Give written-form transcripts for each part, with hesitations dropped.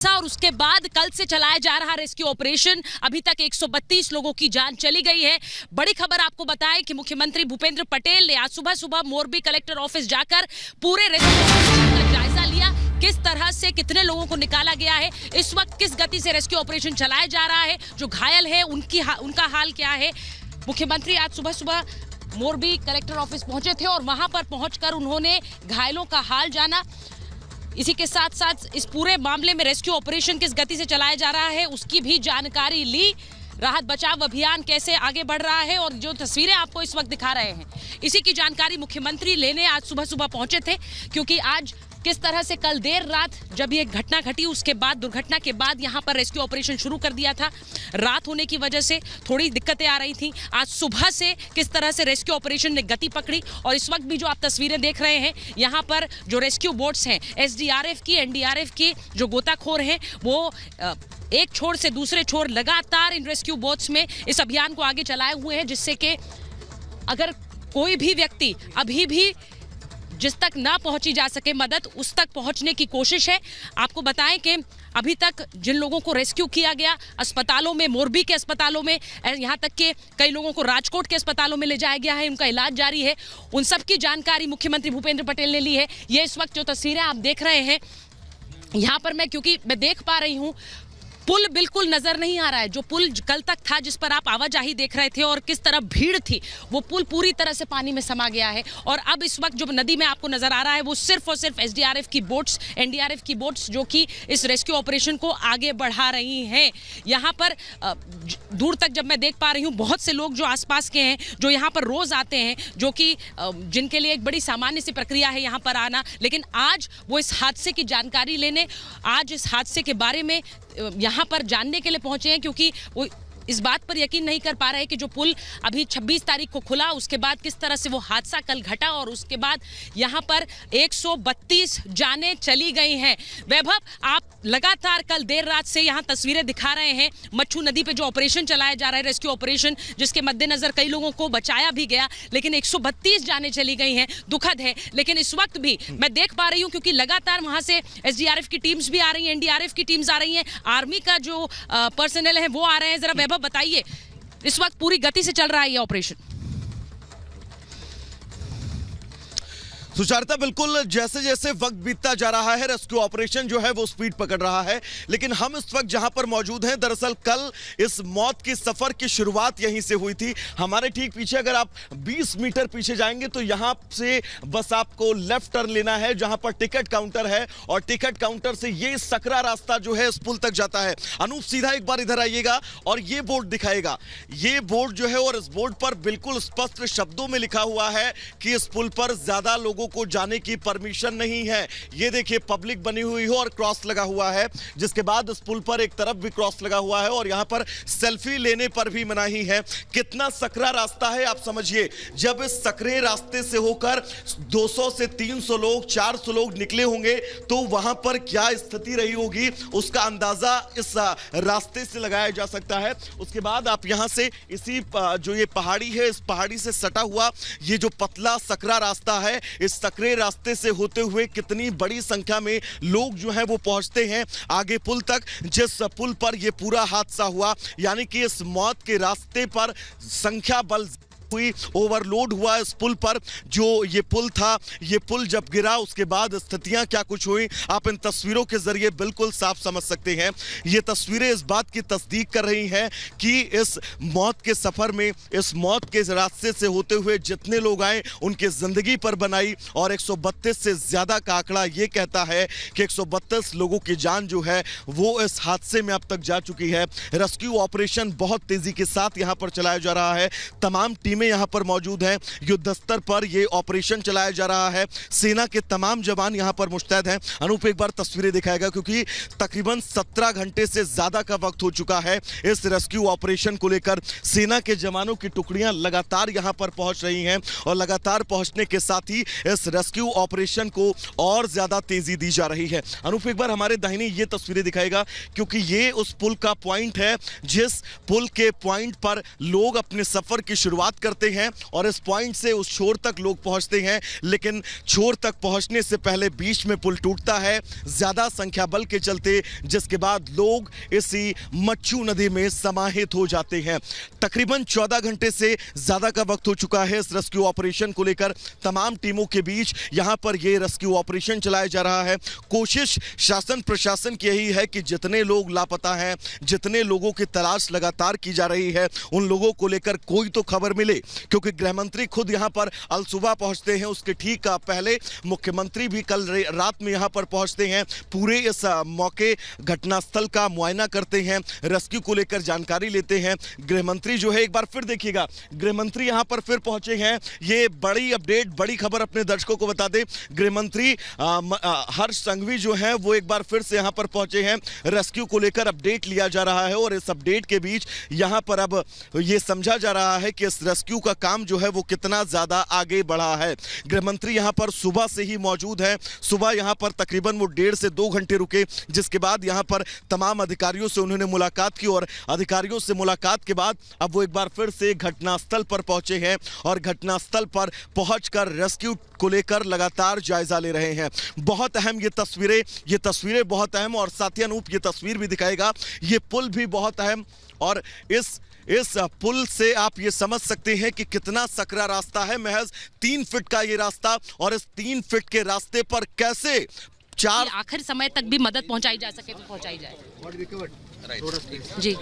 और उसके बाद कल से चलाया जा रहा रेस्क्यू ऑपरेशन, अभी तक 132 लोगों की जान चली गई है। बड़ी खबर आपको बताएं कि मुख्यमंत्री भूपेंद्र पटेल ने आज सुबह मोरबी कलेक्टर ऑफिस जाकर पूरे रेस्क्यू ऑपरेशन का जायजा लिया। किस तरह से कितने लोगों को निकाला गया है, इस वक्त किस गति से रेस्क्यू ऑपरेशन चलाया जा रहा है, जो घायल है उनका हाल क्या है। मुख्यमंत्री आज सुबह मोरबी कलेक्टर ऑफिस पहुंचे थे और वहां पर पहुंचकर उन्होंने घायलों का हाल जाना। इसी के साथ साथ इस पूरे मामले में रेस्क्यू ऑपरेशन किस गति से चलाया जा रहा है उसकी भी जानकारी ली। राहत बचाव अभियान कैसे आगे बढ़ रहा है और जो तस्वीरें आपको इस वक्त दिखा रहे हैं, इसी की जानकारी मुख्यमंत्री लेने आज सुबह पहुंचे थे। क्योंकि आज किस तरह से कल देर रात जब ये घटना घटी, उसके बाद दुर्घटना के बाद यहाँ पर रेस्क्यू ऑपरेशन शुरू कर दिया था। रात होने की वजह से थोड़ी दिक्कतें आ रही थी। आज सुबह से किस तरह से रेस्क्यू ऑपरेशन ने गति पकड़ी और इस वक्त भी जो आप तस्वीरें देख रहे हैं, यहाँ पर जो रेस्क्यू बोट्स हैं, SDRF की, NDRF की जो गोताखोर हैं, वो एक छोर से दूसरे छोर लगातार इन रेस्क्यू बोट्स में इस अभियान को आगे चलाए हुए हैं, जिससे कि अगर कोई भी व्यक्ति अभी भी जिस तक ना पहुंची जा सके मदद, उस तक पहुंचने की कोशिश है। आपको बताएं कि अभी तक जिन लोगों को रेस्क्यू किया गया अस्पतालों में, मोरबी के अस्पतालों में, यहाँ तक कि कई लोगों को राजकोट के अस्पतालों में ले जाया गया है, उनका इलाज जारी है। उन सब की जानकारी मुख्यमंत्री भूपेंद्र पटेल ने ली है। ये इस वक्त जो तस्वीरें आप देख रहे हैं, यहाँ पर क्योंकि मैं देख पा रही हूँ पुल बिल्कुल नजर नहीं आ रहा है। जो पुल कल तक था, जिस पर आप आवाजाही देख रहे थे और किस तरह भीड़ थी, वो पुल पूरी तरह से पानी में समा गया है। और अब इस वक्त जो नदी में आपको नजर आ रहा है, वो सिर्फ और सिर्फ SDRF की बोट्स, NDRF की बोट्स जो कि इस रेस्क्यू ऑपरेशन को आगे बढ़ा रही हैं। यहाँ पर दूर तक जब मैं देख पा रही हूँ, बहुत से लोग जो आसपास के हैं, जो यहाँ पर रोज आते हैं, जो कि जिनके लिए एक बड़ी सामान्य सी प्रक्रिया है यहाँ पर आना, लेकिन आज वो इस हादसे की जानकारी लेने, आज इस हादसे के बारे में यहाँ पर जानने के लिए पहुंचे हैं। क्योंकि वो इस बात पर यकीन नहीं कर पा रहे कि जो पुल अभी 26 तारीख को खुला, उसके बाद किस तरह से वो हादसा कल घटा और उसके बाद यहाँ पर 132 जानें चली गई हैं। वैभव, आप लगातार कल देर रात से यहाँ तस्वीरें दिखा रहे हैं मच्छू नदी पे जो ऑपरेशन चलाया जा रहा है, रेस्क्यू ऑपरेशन, जिसके मद्देनजर कई लोगों को बचाया भी गया, लेकिन 132 जानें चली गई हैं। दुखद है, लेकिन इस वक्त भी मैं देख पा रही हूँ क्योंकि लगातार वहाँ से SDRF की टीम्स भी आ रही हैं, NDRF की टीम्स आ रही हैं, आर्मी का जो पर्सनल है वो आ रहे हैं। जरा वैभव बताइए, इस वक्त पूरी गति से चल रहा है ये ऑपरेशन। सुचारिता, बिल्कुल जैसे जैसे वक्त बीतता जा रहा है, रेस्क्यू ऑपरेशन जो है वो स्पीड पकड़ रहा है। लेकिन हम इस वक्त जहां पर मौजूद हैं, दरअसल कल इस मौत की सफर की शुरुआत यहीं से हुई थी। हमारे ठीक पीछे अगर आप 20 मीटर पीछे जाएंगे तो यहां से बस आपको लेफ्ट टर्न लेना है, जहां पर टिकट काउंटर है, और टिकट काउंटर से ये सकरा रास्ता जो है इस पुल तक जाता है। अनूप, सीधा एक बार इधर आइएगा और ये बोर्ड दिखाएगा, ये बोर्ड जो है, और इस बोर्ड पर बिल्कुल स्पष्ट शब्दों में लिखा हुआ है कि इस पुल पर ज्यादा लोगों को जाने की परमिशन नहीं है। ये देखिए, पब्लिक बनी हुई हो और क्रॉस लगा हुआ है, जिसके बाद इस पुल पर एक तरफ भी क्रॉस लगा हुआ है और यहां पर सेल्फी लेने पर भी मनाही है। कितना सकरा रास्ता है आप समझिए। जब इस सकरे रास्ते से होकर 200 से 300 लोग, 400 लोग निकले होंगे तो वहां पर क्या स्थिति रही होगी, उसका अंदाजा इस रास्ते से लगाया जा सकता है। उसके बाद आप यहां से इसी जो ये पहाड़ी है, इस पहाड़ी से सटा हुआ ये जो पतला सकरा रास्ता है, इस सकरे रास्ते से होते हुए कितनी बड़ी संख्या में लोग जो हैं वो पहुंचते हैं आगे पुल तक, जिस पुल पर ये पूरा हादसा हुआ। यानी कि इस मौत के रास्ते पर संख्या बल हुई, ओवरलोड हुआ इस पुल पर। जो ये पुल था, ये पुल जब गिरा उसके बाद स्थितियां क्या कुछ हुई, आप इन तस्वीरों के जरिए बिल्कुल साफ समझ सकते हैं। ये तस्वीरें इस बात की तस्दीक कर रही हैं कि इस मौत के सफर में, इस मौत के रास्ते से होते हुए जितने लोग आए, उनके जिंदगी पर बनाई। और 132 से ज्यादा का आंकड़ा ये कहता है कि 132 लोगों की जान जो है वो इस हादसे में अब तक जा चुकी है। रेस्क्यू ऑपरेशन बहुत तेजी के साथ यहाँ पर चलाया जा रहा है। तमाम टीम में यहां पर मौजूद हैं, युद्ध स्तर पर यह ऑपरेशन चलाया जा रहा है। सेना के तमाम जवान यहां पर मुस्तैद हैं। अनूप, एक बार तस्वीरें दिखाएगा, क्योंकि तकरीबन 17 घंटे से ज्यादा का वक्त हो चुका है इस रेस्क्यू ऑपरेशन को लेकर। सेना के जवानों की टुकड़ियां लगातार यहां पर पहुंच रही हैं और लगातार पहुंचने के साथ ही इस रेस्क्यू ऑपरेशन को और ज्यादा तेजी दी जा रही है। अनूप, एक बार हमारे दाहिनी ये तस्वीरें दिखाएगा, क्योंकि ये उस पुल का पॉइंट है जिस पुल के पॉइंट पर लोग अपने सफर की शुरुआत करते हैं और इस पॉइंट से उस छोर तक लोग पहुंचते हैं, लेकिन छोर तक पहुंचने से पहले बीच में पुल टूटता है ज्यादा संख्या बल के चलते, जिसके बाद लोग इसी मच्छू नदी में समाहित हो जाते हैं। तकरीबन 14 घंटे से ज्यादा का वक्त हो चुका है इस रेस्क्यू ऑपरेशन को लेकर। तमाम टीमों के बीच यहां पर यह रेस्क्यू ऑपरेशन चलाया जा रहा है। कोशिश शासन प्रशासन की यही है कि जितने लोग लापता हैं, जितने लोगों की तलाश लगातार की जा रही है, उन लोगों को लेकर कोई तो खबर मिले, क्योंकि गृह मंत्री खुद यहां पर अल सुबह पहुंचते हैं। उसके ठीक पहले मुख्यमंत्री भी कल रात में यहां पर पहुंचते हैं, पूरे इस मौके घटनास्थल का मुआयना करते हैं, रेस्क्यू को लेकर जानकारी लेते हैं। गृह मंत्री जो है, एक बार फिर देखिएगा, गृह मंत्री यहां पर फिर पहुंचे हैं। ये बड़ी अपडेट, बड़ी खबर अपने दर्शकों को बता दें, गृह मंत्री हर्ष संघवी जो है वो एक बार फिर से यहां पर पहुंचे हैं। रेस्क्यू को लेकर अपडेट लिया जा रहा है और इस अपडेट के बीच यहां पर अब ये समझा जा रहा है कि इस रेस्क्यू का काम जो है वो कितना ज्यादा आगे बढ़ा है। गृह मंत्री यहां पर सुबह से ही मौजूद है। सुबह यहां पर तकरीबन वो 1.5 से 2 घंटे रुके, जिसके बाद यहां पर तमाम अधिकारियों से उन्होंने मुलाकात की और अधिकारियों से मुलाकात के बाद अब वो एक बार फिर से घटनास्थल पर पहुंचे हैं और घटनास्थल पर पहुंचकर रेस्क्यू को लेकर लगातार जायजा ले रहे हैं। बहुत अहम ये तस्वीरें बहुत अहम, और साथी अनूप ये तस्वीर भी दिखाएगा, ये पुल भी बहुत अहम। और इस पुल से आप ये समझ सकते हैं कि कितना सकरा रास्ता है। महज 3 फीट का ये रास्ता, और इस 3 फीट के रास्ते पर कैसे आखिर समय तक भी मदद पहुंचाई जा सके तो पहुंचाई जाए। जी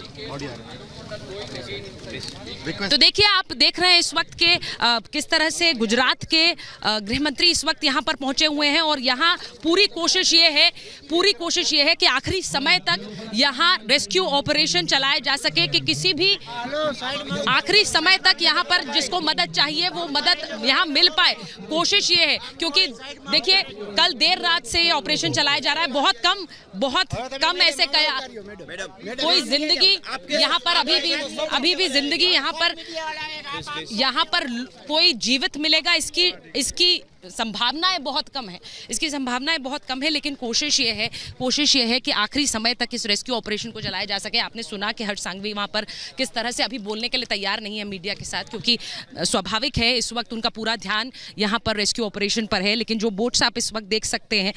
तो देखिए, आप देख रहे हैं इस वक्त के किस तरह से गुजरात के गृह मंत्री इस वक्त यहां पर पहुंचे हुए हैं और यहां पूरी कोशिश ये है कि आखिरी समय तक यहां रेस्क्यू ऑपरेशन चलाया जा सके, कि किसी भी आखिरी समय तक यहां पर जिसको मदद चाहिए वो मदद यहां मिल पाए। कोशिश ये है, क्योंकि देखिए कल देर रात से ये ऑपरेशन चलाया जा रहा है। बहुत कम ऐसे कोई जिंदगी यहाँ पर अभी भी जिंदगी यहाँ पर कोई जीवित मिलेगा, इसकी संभावनाएं बहुत कम है। लेकिन कोशिश ये है कि आखिरी समय तक इस रेस्क्यू ऑपरेशन को चलाया जा सके। आपने सुना कि हर्ष संघवी वहां पर किस तरह से अभी बोलने के लिए तैयार नहीं है मीडिया के साथ, क्योंकि स्वाभाविक है इस वक्त उनका पूरा ध्यान यहां पर रेस्क्यू ऑपरेशन पर है। लेकिन जो बोट्स आप इस वक्त देख सकते हैं,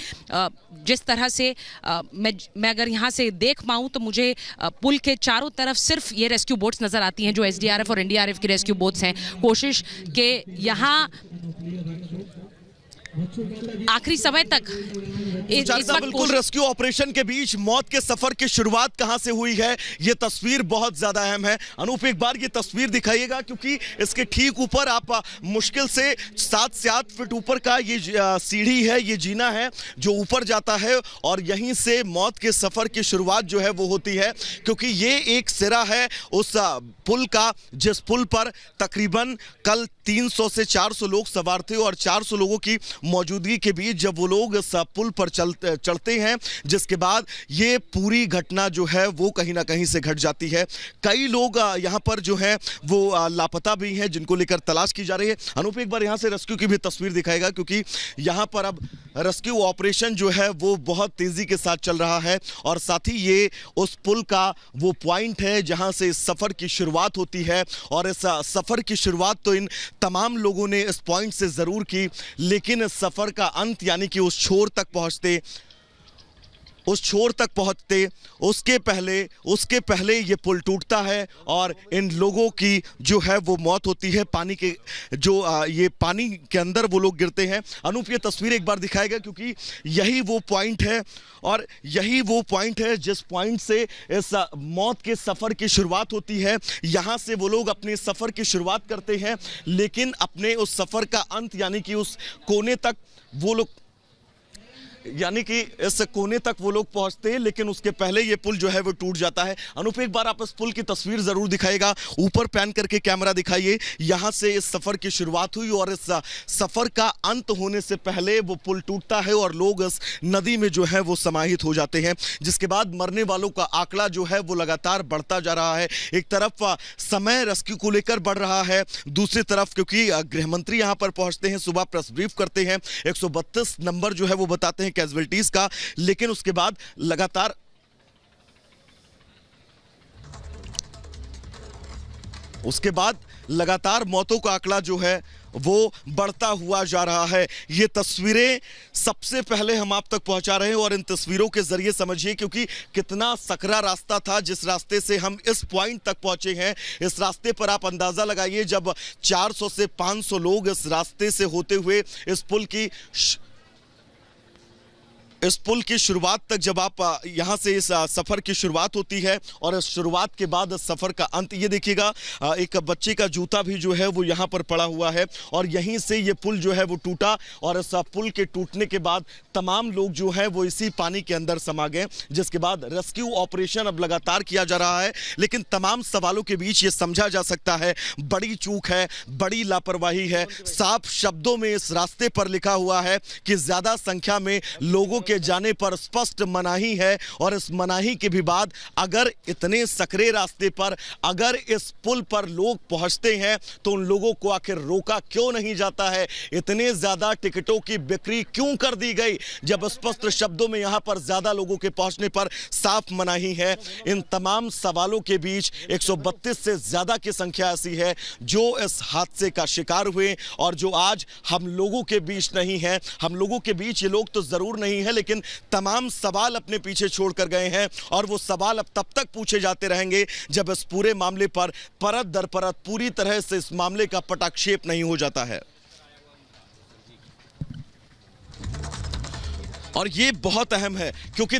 जिस तरह से मैं अगर यहाँ से देख पाऊँ तो मुझे पुल के चारों तरफ सिर्फ ये रेस्क्यू बोट्स नजर आती हैं, जो SDRF और NDRF की रेस्क्यू बोट्स हैं। कोशिश के यहाँ आखिरी समय तक बिल्कुल रेस्क्यू ऑपरेशन के बीच मौत के सफर की शुरुआत कहां से हुई है, यह तस्वीर बहुत ज्यादा अहम है। अनूप, एक बार ये तस्वीर दिखाइएगा, क्योंकि इसके ठीक ऊपर आप मुश्किल से 7 से 8 फीट ऊपर का ये सीढ़ी है, ये जीना है जो ऊपर जाता है, और यहीं से मौत के सफर की शुरुआत जो है वो होती है। क्योंकि ये एक सिरा है उस पुल का, जिस पुल पर तकरीबन कल 300 से 400 लोग सवार थे, और 400 लोगों की मौजूदगी के बीच जब वो लोग इस पुल पर चढ़ते हैं, जिसके बाद ये पूरी घटना जो है वो कहीं ना कहीं से घट जाती है। कई लोग यहाँ पर जो है वो लापता भी हैं, जिनको लेकर तलाश की जा रही है। अनूप, एक बार यहाँ से रेस्क्यू की भी तस्वीर दिखाएगा, क्योंकि यहाँ पर अब रेस्क्यू ऑपरेशन जो है वो बहुत तेजी के साथ चल रहा है, और साथ ही ये उस पुल का वो पॉइंट है जहाँ से इस सफर की शुरुआत होती है। और इस सफर की शुरुआत तो इन तमाम लोगों ने इस पॉइंट से जरूर की, लेकिन सफर का अंत यानी कि उस छोर तक पहुंचते उसके पहले ये पुल टूटता है और इन लोगों की जो है वो मौत होती है। पानी के ये पानी के अंदर वो लोग गिरते हैं। अनूप, ये तस्वीर एक बार दिखाएगा, क्योंकि यही वो पॉइंट है, और यही वो पॉइंट है जिस पॉइंट से इस मौत के सफ़र की शुरुआत होती है। यहाँ से वो लोग अपने सफ़र की शुरुआत करते हैं, लेकिन अपने उस सफ़र का अंत यानी कि उस कोने तक वो लोग पहुंचते हैं, लेकिन उसके पहले ये पुल जो है वो टूट जाता है। अनूप, एक बार आप इस पुल की तस्वीर जरूर दिखाएगा, ऊपर पैन करके कैमरा दिखाइए। यहां से इस सफर की शुरुआत हुई और इस सफर का अंत होने से पहले वो पुल टूटता है और लोग इस नदी में जो है वो समाहित हो जाते हैं, जिसके बाद मरने वालों का आंकड़ा जो है वो लगातार बढ़ता जा रहा है। एक तरफ समय रेस्क्यू को लेकर बढ़ रहा है, दूसरी तरफ क्योंकि गृह मंत्री यहां पर पहुंचते हैं, सुबह प्रेस ब्रीफ करते हैं, 132 नंबर जो है वो बताते हैं कैजुअल्टीज का, लेकिन उसके बाद लगातार लगातार मौतों का आंकड़ा जो है वो बढ़ता हुआ जा रहा है। ये तस्वीरें सबसे पहले हम आप तक पहुंचा रहे हैं और इन तस्वीरों के जरिए समझिए क्योंकि कितना सकरा रास्ता था जिस रास्ते से हम इस पॉइंट तक पहुंचे हैं। इस रास्ते पर आप अंदाजा लगाइए जब 400 से 500 लोग इस रास्ते से होते हुए इस पुल की शुरुआत तक जब आप यहां से इस सफर की शुरुआत होती है और इस शुरुआत के बाद इस सफर का अंत, ये देखिएगा एक बच्चे का जूता भी जो है वो यहां पर पड़ा हुआ है और यहीं से ये पुल जो है वो टूटा और इस पुल के टूटने के बाद तमाम लोग जो है वो इसी पानी के अंदर समा गए, जिसके बाद रेस्क्यू ऑपरेशन अब लगातार किया जा रहा है। लेकिन तमाम सवालों के बीच ये समझा जा सकता है बड़ी चूक है, बड़ी लापरवाही है। साफ शब्दों में इस रास्ते पर लिखा हुआ है कि ज्यादा संख्या में लोगों के जाने पर स्पष्ट मनाही है और इस मनाही के भी बाद अगर इतने सकरे रास्ते पर अगर इस पुल पर लोग पहुंचते हैं तो उन लोगों को आखिर रोका क्यों नहीं जाता है? इतने ज्यादा टिकटों की बिक्री क्यों कर दी गई जब स्पष्ट शब्दों में यहां पर ज्यादा लोगों के पहुंचने पर साफ मनाही है? इन तमाम सवालों के बीच 132 से ज्यादा की संख्या ऐसी है जो इस हादसे का शिकार हुए और जो आज हम लोगों के बीच नहीं है। हम लोगों के बीच ये लोग तो जरूर नहीं है लेकिन तमाम सवाल अपने पीछे छोड़कर गए हैं और वो सवाल अब तब तक पूछे जाते रहेंगे जब इस पूरे मामले पर परत दर परत पूरी तरह से इस मामले का पटाक्षेप नहीं हो जाता है। और ये बहुत अहम है क्योंकि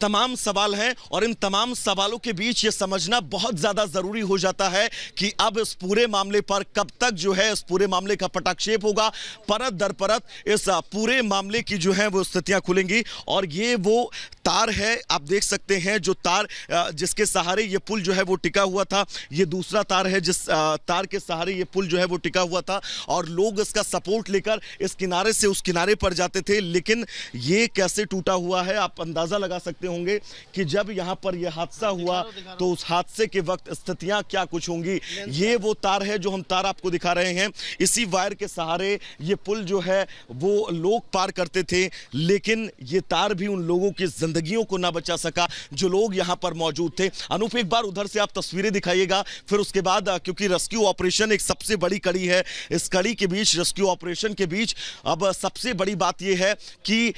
तमाम सवाल हैं और इन तमाम सवालों के बीच ये समझना बहुत ज्यादा जरूरी हो जाता है कि अब इस पूरे मामले पर कब तक जो है इस पूरे मामले का पटाक्षेप होगा। परत दर परत इस पूरे मामले की जो है वो स्थितियां खुलेंगी और ये वो तार है, आप देख सकते हैं जो तार जिसके सहारे ये पुल जो है वो टिका हुआ था। ये दूसरा तार है जिस तार के सहारे ये पुल जो है वो टिका हुआ था और लोग इसका सपोर्ट लेकर इस किनारे से उस किनारे पर जाते थे। लेकिन ये कैसे टूटा हुआ है आप अंदाजा लगा सकते होंगे कि जब यहां पर यह हादसा हुआ तो उस हादसे के वक्त स्थितियां क्या कुछ होंगी। ये वो तार है जो हम तार आपको दिखा रहे हैं। इसी वायर के सहारे ये पुल जो है वो लोग पार करते थे लेकिन ये तार भी उन लोगों की जिंदगियों को ना बचा सका जो लोग यहां पर मौजूद थे। अनूप एक बार उधर से आप तस्वीरें दिखाइएगा, फिर उसके बाद क्योंकि रेस्क्यू ऑपरेशन एक सबसे बड़ी कड़ी है, इस कड़ी के बीच रेस्क्यू ऑपरेशन के बीच अब सबसे बड़ी बात यह है कि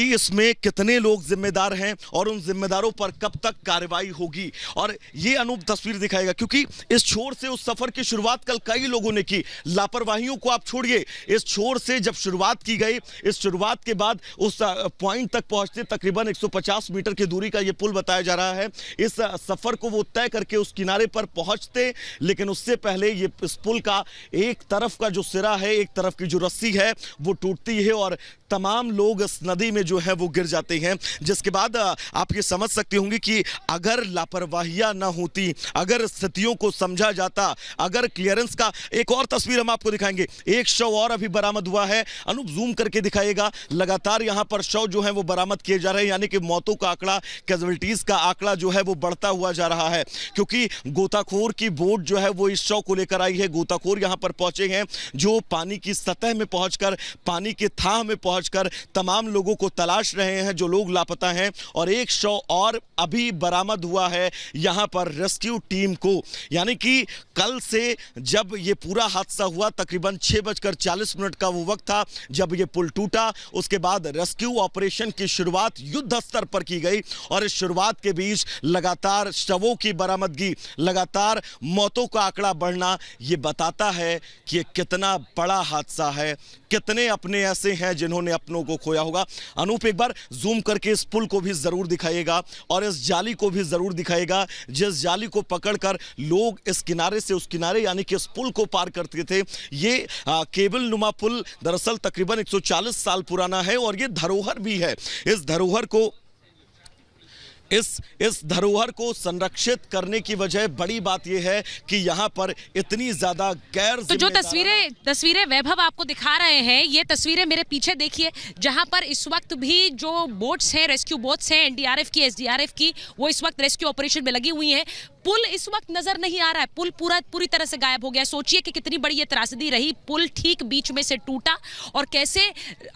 इसमें कितने लोग जिम्मेदार हैं और उन जिम्मेदारों पर कब तक कार्रवाई होगी। और ये अनूप तस्वीर दिखाएगा क्योंकि इस छोर से उस सफर की शुरुआत कल कई लोगों ने की। लापरवाहियों को आप छोड़िए, इस छोर से जब शुरुआत की गई, इस शुरुआत के बाद उस पॉइंट तक पहुंचते तकरीबन 150 मीटर की दूरी का ये पुल बताया जा रहा है। इस सफर को वो तय करके उस किनारे पर पहुंचते, लेकिन उससे पहले ये इस पुल का एक तरफ का जो सिरा है, एक तरफ की जो रस्सी है वो टूटती है और तमाम लोग इस नदी में जो है वो गिर जाते हैं। जिसके बाद आप ये समझ सकते होंगे कि अगर लापरवाहियां ना होती, अगर स्थितियों को समझा जाता, अगर क्लियरेंस का एक और तस्वीर हम आपको दिखाएंगे। एक शव और अभी बरामद हुआ है, अनूप जूम करके दिखाएगा। लगातार यहां पर शव जो है वो बरामद किए जा रहे हैं, यानी कि मौतों का आंकड़ा, कैजुअल्टीज का आंकड़ा जो है वो बढ़ता हुआ जा रहा है क्योंकि गोताखोर की बोट जो है वो इस शव को लेकर आई है। गोताखोर यहां पर पहुंचे हैं जो पानी की सतह में पहुंचकर, पानी के थाह में पहुंचकर तमाम लोगों को तलाश रहे हैं जो लोग लापता हैं। और एक शव और अभी बरामद हुआ है यहां पर रेस्क्यू टीम को, यानी कि कल से जब ये पूरा हादसा हुआ तकरीबन 6:40 का वो वक्त था जब ये पुल टूटा। उसके बाद रेस्क्यू ऑपरेशन की शुरुआत युद्ध स्तर पर की गई और इस शुरुआत के बीच लगातार शवों की बरामदगी, लगातार मौतों का आंकड़ा बढ़ना ये बताता है कि ये कितना बड़ा हादसा है, कितने अपने ऐसे हैं जिन्होंने अपनों को खोया होगा। अनूप एक बार जूम करके इस पुल को भी जरूर दिखाइएगा और इस जाली को भी जरूर दिखाइएगा जिस जाली को पकड़कर लोग इस किनारे से उस किनारे यानी कि इस पुल को पार करते थे। ये केबल नुमा पुल दरअसल तकरीबन 140 साल पुराना है और ये धरोहर भी है। इस धरोहर को संरक्षित करने की वजह बड़ी बात यह है कि यहाँ पर इतनी ज्यादा गैर तो जो तस्वीरें वैभव आपको दिखा रहे हैं, ये तस्वीरें मेरे पीछे देखिए जहां पर इस वक्त भी जो बोट्स हैं, रेस्क्यू बोट्स हैं, एनडीआरएफ की, एसडीआरएफ की, वो इस वक्त रेस्क्यू ऑपरेशन में लगी हुई हैं। पुल इस वक्त नजर नहीं आ रहा है, पुल पूरी तरह से गायब हो गया। सोचिए कि कितनी बड़ी ये त्रासदी रही, पुल ठीक बीच में से टूटा और कैसे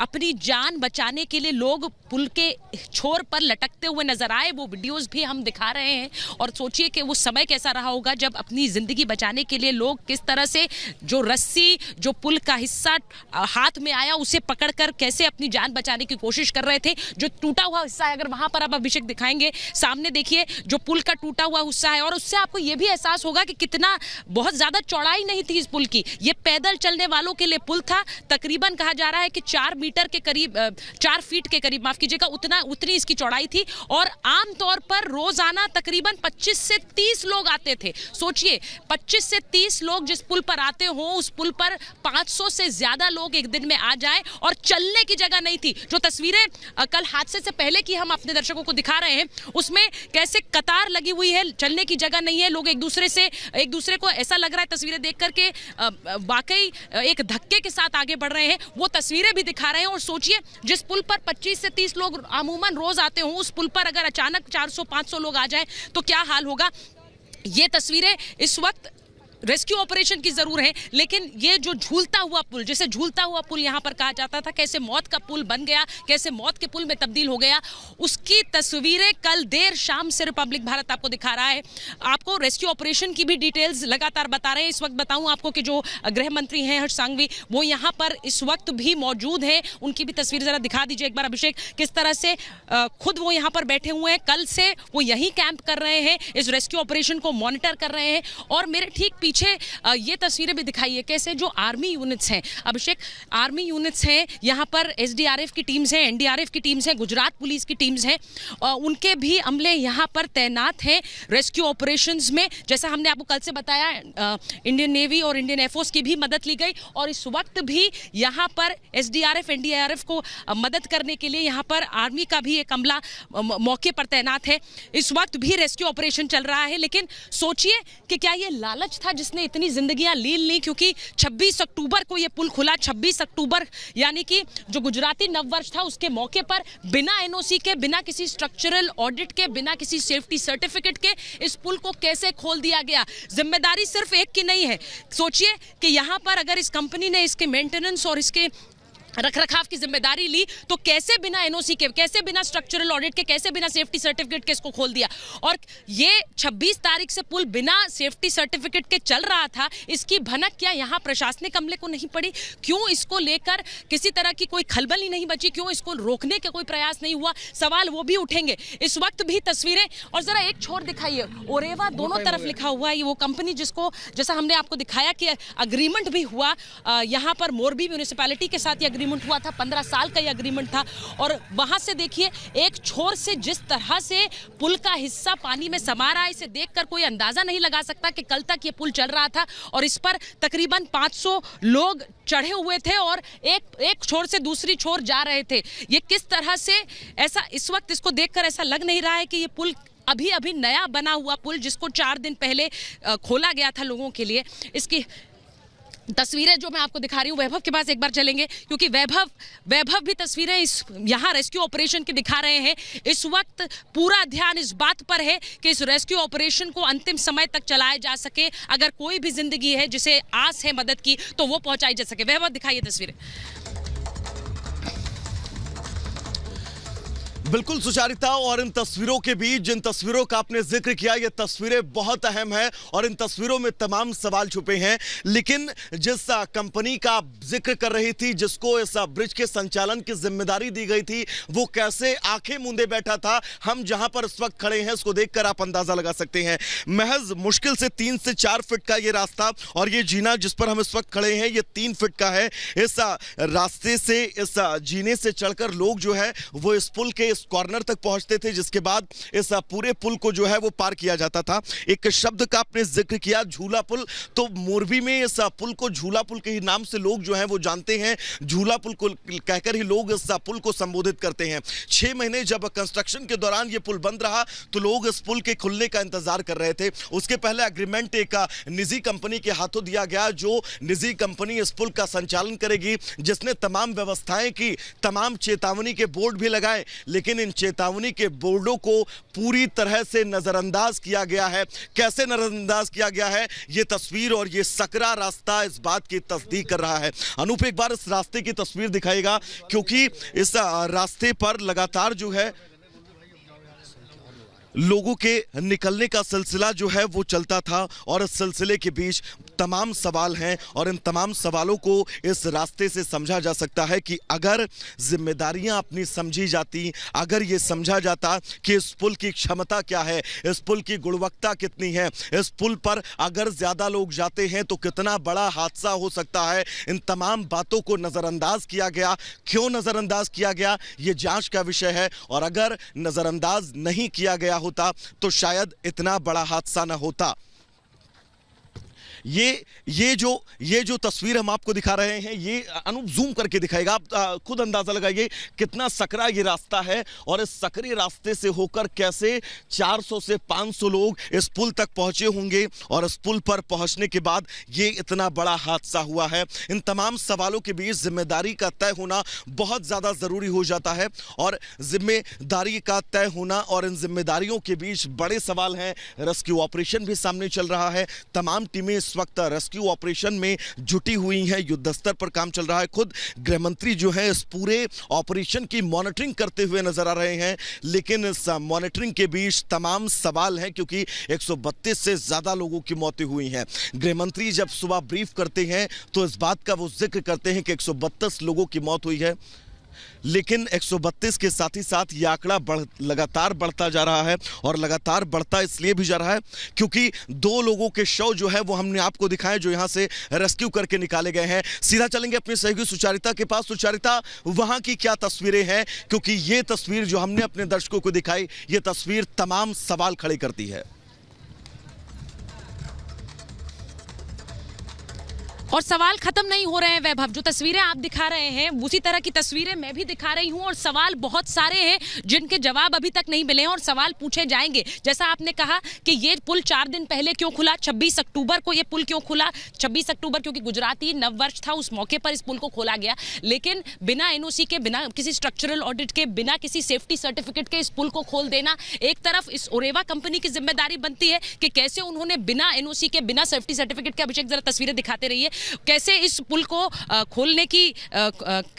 अपनी जान बचाने के लिए लोग पुल के छोर पर लटकते हुए नजर आए। वो वीडियोस भी हम दिखा रहे हैं और सोचिए कि वो समय कैसा रहा होगा जब अपनी जिंदगी बचाने के लिए लोग किस तरह से जो रस्सी, जो पुल का हिस्सा हाथ में आया उसे पकड़कर कैसे अपनी जान बचाने की कोशिश कर रहे थे। जो टूटा हुआ हिस्सा है, अगर वहां पर आप अभिषेक दिखाएंगे, सामने देखिए जो पुल का टूटा हुआ हिस्सा है और उससे आपको यह भी एहसास होगा कि कितना बहुत ज्यादा चौड़ाई नहीं थी इस पुल की। ये पैदल चलने वालों के लिए पुल था। तकरीबन कहा जा रहा है कि 4 मीटर के करीब, 4 फीट के करीब, माफ कीजिएगा, उतनी इसकी चौड़ाई थी और आमतौर पर रोजाना तकरीबन 25 से 30 लोग आते थे। सोचिए 25 से 30 लोग जिस पुल पर आते हो, उस पुल पर 500 से ज्यादा लोग एक दिन में आ जाएं और चलने की जगह नहीं थी। जो तस्वीरें कल हादसे से पहले की हम अपने दर्शकों को दिखा रहे हैं, उसमें कैसे कतार लगी हुई है, चलने की जगह नहीं है, लोग एक दूसरे को ऐसा लग रहा है तस्वीरें देख करके वाकई एक धक्के के साथ आगे बढ़ रहे हैं, वो तस्वीरें भी दिखा रहे हैं। और सोचिए जिस पुल पर 25 से 30 लोग अमूमन रोज आते हो, उस पुल पर अगर अचानक 400-500 लोग आ जाए तो क्या हाल होगा। ये तस्वीरें इस वक्त रेस्क्यू ऑपरेशन की जरूर है, लेकिन ये जो झूलता हुआ पुल, जिसे झूलता हुआ पुल यहाँ पर कहा जाता था, कैसे मौत का पुल बन गया, कैसे मौत के पुल में तब्दील हो गया, उसकी तस्वीरें कल देर शाम से रिपब्लिक भारत आपको दिखा रहा है। आपको रेस्क्यू ऑपरेशन की भी डिटेल्स लगातार बता रहे हैं। इस वक्त बताऊं आपको कि जो गृह मंत्री हैं हर्ष सांघवी, वो यहाँ पर इस वक्त भी मौजूद हैं। उनकी भी तस्वीर जरा दिखा दीजिए एक बार अभिषेक, किस तरह से खुद वो यहाँ पर बैठे हुए हैं। कल से वो यही कैंप कर रहे हैं, इस रेस्क्यू ऑपरेशन को मॉनिटर कर रहे हैं। और मेरे ठीक पीछे ये तस्वीरें भी दिखाइए कैसे जो आर्मी यूनिट्स हैं, अभिषेक, आर्मी यूनिट्स हैं यहाँ पर, एसडीआरएफ की टीम्स हैं, एनडीआरएफ की टीम्स हैं, गुजरात पुलिस की टीम्स हैं, उनके भी अमले यहाँ पर तैनात हैं रेस्क्यू ऑपरेशंस में। जैसा हमने आपको कल से बताया, इंडियन नेवी और इंडियन एयरफोर्स की भी मदद ली गई और इस वक्त भी यहाँ पर एसडीआरएफ, एनडीआरएफ को मदद करने के लिए यहाँ पर आर्मी का भी एक अमला मौके पर तैनात है। इस वक्त भी रेस्क्यू ऑपरेशन चल रहा है, लेकिन सोचिए कि क्या ये लालच था जिसने इतनी जिंदगियां लील ली, क्योंकि 26 अक्टूबर को ये पुल खुला। 26 अक्टूबर यानी कि जो गुजराती नववर्ष था, उसके मौके पर बिना एनओसी के, बिना किसी स्ट्रक्चरल ऑडिट के, बिना किसी सेफ्टी सर्टिफिकेट के इस पुल को कैसे खोल दिया गया। जिम्मेदारी सिर्फ एक की नहीं है। सोचिए कि यहां पर अगर इस कंपनी ने इसके मेंटेनेंस और इसके रखरखाव की जिम्मेदारी ली तो कैसे बिना एनओसी के, कैसे बिना स्ट्रक्चरल ऑडिट के, कैसे बिना सेफ्टी सर्टिफिकेट के इसको खोल दिया। और ये 26 तारीख से पुल बिना सेफ्टी सर्टिफिकेट के चल रहा था, इसकी भनक क्या यहाँ प्रशासनिक अमले को नहीं पड़ी? क्यों इसको लेकर किसी तरह की कोई खलबल ही नहीं बची? क्यों इसको रोकने का कोई प्रयास नहीं हुआ? सवाल वो भी उठेंगे। इस वक्त भी तस्वीरें, और जरा एक छोर दिखाइए, ओरेवा दोनों तरफ लिखा हुआ है। ये वो कंपनी जिसको, जैसा हमने आपको दिखाया कि अग्रीमेंट भी हुआ यहाँ पर मोरबी म्यूनिसिपैलिटी के साथ ये हुआ था, 15 साल का ये एग्रीमेंट था। और वहां से देखिए एक छोर से जिस तरह से पुल का हिस्सा पानी में समा रहा है, इसे देखकर कोई अंदाजा नहीं लगा सकता कि कल तक ये पुल चल रहा था और इस पर तकरीबन 500 लोग चढ़े हुए थे और एक छोर से दूसरी छोर जा रहे थे। ये किस तरह से, ऐसा इस वक्त इसको देखकर ऐसा लग नहीं रहा है कि ये पुल अभी अभी नया बना हुआ पुल, जिसको 4 दिन पहले खोला गया था लोगों के लिए। इसकी तस्वीरें जो मैं आपको दिखा रही हूँ, वैभव के पास एक बार चलेंगे, क्योंकि वैभव भी तस्वीरें इस यहाँ रेस्क्यू ऑपरेशन की दिखा रहे हैं। इस वक्त पूरा ध्यान इस बात पर है कि इस रेस्क्यू ऑपरेशन को अंतिम समय तक चलाया जा सके। अगर कोई भी जिंदगी है जिसे आस है मदद की, तो वो पहुंचाई जा सके। वैभव दिखाइए तस्वीरें। बिल्कुल सुचारिता, और इन तस्वीरों के बीच जिन तस्वीरों का आपने जिक्र किया, ये तस्वीरें बहुत अहम है और इन तस्वीरों में तमाम सवाल छुपे हैं। लेकिन जिस कंपनी का जिक्र कर रही थी, जिसको इस ब्रिज के संचालन की जिम्मेदारी दी गई थी, वो कैसे आंखें मूंदे बैठा था, हम जहां पर इस वक्त खड़े हैं उसको देखकर आप अंदाजा लगा सकते हैं। महज मुश्किल से 3 से 4 फीट का ये रास्ता, और ये जीना जिस पर हम इस वक्त खड़े हैं ये 3 फीट का है। इस रास्ते से, इस जीने से चढ़कर लोग जो है वो इस पुल के इस कॉर्नर तक पहुंचते थे, जिसके बाद इस पूरे पुल को जो है वो पार किया जाता था। एक शब्द का आपने जिक्र किया, झूला पुल, तो मोरबी में इस पुल को झूला पुल के ही नाम से लोग जो हैं वो जानते हैं। झूला पुल को कहकर ही लोग इस पुल को संबोधित करते हैं। 6 महीने जब कंस्ट्रक्शन के दौरान ये पुल बंद रहा तो लोग इस पुल के खुलने का इंतजार कर रहे थे। उसके पहले एग्रीमेंट एक निजी कंपनी के हाथों दिया गया, जो निजी कंपनी इस पुल का संचालन करेगी, जिसने तमाम व्यवस्थाएं की, तमाम चेतावनी के बोर्ड भी लगाए, लेकिन लेकिन इन चेतावनी के बोर्डों को पूरी तरह से नजरअंदाज किया गया है। कैसे नजरअंदाज किया गया है, ये तस्वीर और ये सकरा रास्ता इस बात की तस्दीक कर रहा है। अनूप एक बार इस रास्ते की तस्वीर दिखाएगा, क्योंकि इस रास्ते पर लगातार जो है लोगों के निकलने का सिलसिला जो है वो चलता था और इस सिलसिले के बीच तमाम सवाल हैं और इन तमाम सवालों को इस रास्ते से समझा जा सकता है कि अगर जिम्मेदारियां अपनी समझी जाती, अगर ये समझा जाता कि इस पुल की क्षमता क्या है, इस पुल की गुणवत्ता कितनी है, इस पुल पर अगर ज़्यादा लोग जाते हैं तो कितना बड़ा हादसा हो सकता है, इन तमाम बातों को नज़रअंदाज किया गया। क्यों नज़रअंदाज किया गया, ये जांच का विषय है और अगर नज़रअंदाज नहीं किया गया होता तो शायद इतना बड़ा हादसा न होता। ये जो तस्वीर हम आपको दिखा रहे हैं, ये अनूप जूम करके दिखाएगा, आप खुद अंदाजा लगाइए कितना सकरा ये रास्ता है और इस सकरे रास्ते से होकर कैसे 400 से 500 लोग इस पुल तक पहुंचे होंगे और इस पुल पर पहुंचने के बाद ये इतना बड़ा हादसा हुआ है। इन तमाम सवालों के बीच जिम्मेदारी का तय होना बहुत ज़्यादा ज़रूरी हो जाता है और जिम्मेदारी का तय होना और इन जिम्मेदारियों के बीच बड़े सवाल हैं। रेस्क्यू ऑपरेशन भी सामने चल रहा है, तमाम टीमें इस वक्त रेस्क्यू ऑपरेशन में जुटी हुई हैं, युद्ध स्तर पर काम चल रहा है। खुद गृह मंत्री जो है इस पूरे ऑपरेशन की मॉनिटरिंग करते हुए नजर आ रहे हैं, लेकिन इस मॉनिटरिंग के बीच तमाम सवाल हैं क्योंकि 132 से ज्यादा लोगों की मौतें हुई हैं। गृह मंत्री जब सुबह ब्रीफ करते हैं तो इस बात का वो जिक्र करते हैं कि 132 लोगों की मौत हुई है, लेकिन 132 के साथ ही साथ ये आंकड़ा लगातार बढ़ता जा रहा है और लगातार बढ़ता इसलिए भी जा रहा है क्योंकि 2 लोगों के शव जो है वो हमने आपको दिखाए जो यहां से रेस्क्यू करके निकाले गए हैं। सीधा चलेंगे अपने सहयोगी सुचारिता के पास। सुचारिता, वहां की क्या तस्वीरें हैं, क्योंकि ये तस्वीर जो हमने अपने दर्शकों को दिखाई, ये तस्वीर तमाम सवाल खड़े करती है। और सवाल खत्म नहीं हो रहे हैं वैभव। जो तस्वीरें आप दिखा रहे हैं उसी तरह की तस्वीरें मैं भी दिखा रही हूं और सवाल बहुत सारे हैं जिनके जवाब अभी तक नहीं मिले हैं और सवाल पूछे जाएंगे। जैसा आपने कहा कि ये पुल 4 दिन पहले क्यों खुला, 26 अक्टूबर को ये पुल क्यों खुला, 26 अक्टूबर क्योंकि गुजराती नववर्ष था, उस मौके पर इस पुल को खोला गया, लेकिन बिना एनओसी के, बिना किसी स्ट्रक्चरल ऑडिट के, बिना किसी सेफ्टी सर्टिफिकेट के इस पुल को खोल देना, एक तरफ इस ओरेवा कंपनी की जिम्मेदारी बनती है कि कैसे उन्होंने बिना एनओसी के, बिना सेफ्टी सर्टिफिकेट के, अभिषेक जरा तस्वीरें दिखाते रहिए, कैसे इस पुल को खोलने की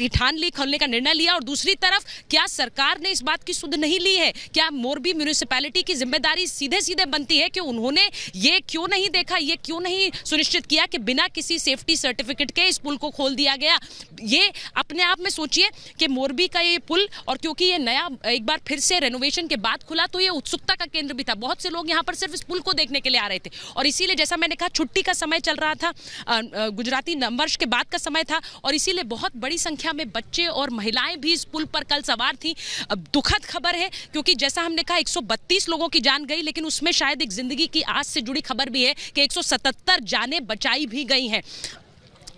ठान ली, खोलने का निर्णय लिया, और दूसरी तरफ क्या सरकार ने इस बात की सुध नहीं ली है, क्या मोरबी म्यूनिसिपैलिटी की जिम्मेदारी सीधे सीधे बनती है कि उन्होंने ये क्यों नहीं देखा, ये क्यों नहीं सुनिश्चित किया कि बिना किसी सेफ्टी सर्टिफिकेट के इस पुल को खोल दिया गया। ये अपने आप में सोचिए कि मोरबी का ये पुल, और क्योंकि ये नया एक बार फिर से रेनोवेशन के बाद खुला तो ये उत्सुकता का केंद्र भी था। बहुत से लोग यहाँ पर सिर्फ इस पुल को देखने के लिए आ रहे थे और इसीलिए जैसा मैंने कहा छुट्टी का समय चल रहा था, गुजराती नववर्ष के बाद का समय था और इसीलिए बहुत बड़ी संख्या में बच्चे और महिलाएं भी इस पुल पर कल सवार थी। दुखद खबर है क्योंकि जैसा हमने कहा 132 लोगों की जान गई, लेकिन उसमें शायद एक जिंदगी की आस से जुड़ी खबर भी है कि 177 जानें बचाई भी गई हैं,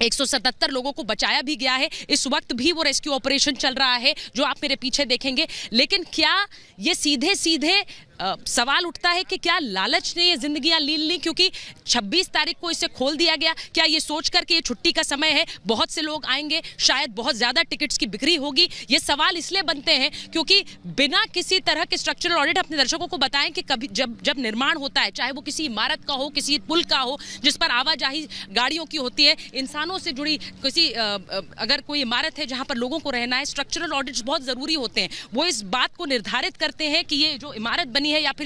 177 लोगों को बचाया भी गया है। इस वक्त भी वो रेस्क्यू ऑपरेशन चल रहा है जो आप मेरे पीछे देखेंगे। लेकिन क्या ये सीधे सीधे सवाल उठता है कि क्या लालच ने ये जिंदगियां लीन ली, क्योंकि 26 तारीख को इसे खोल दिया गया, क्या ये सोचकर कि ये छुट्टी का समय है, बहुत से लोग आएंगे, शायद बहुत ज्यादा टिकट्स की बिक्री होगी। ये सवाल इसलिए बनते हैं क्योंकि बिना किसी तरह के स्ट्रक्चरल ऑडिट, अपने दर्शकों को बताएं कि कभी जब निर्माण होता है, चाहे वो किसी इमारत का हो, किसी पुल का हो जिस पर आवाजाही गाड़ियों की होती है, इंसानों से जुड़ी किसी अगर कोई इमारत है जहां पर लोगों को रहना है, स्ट्रक्चरल ऑडिट्स बहुत जरूरी होते हैं। वो इस बात को निर्धारित करते हैं कि ये जो इमारत बनी है या फिर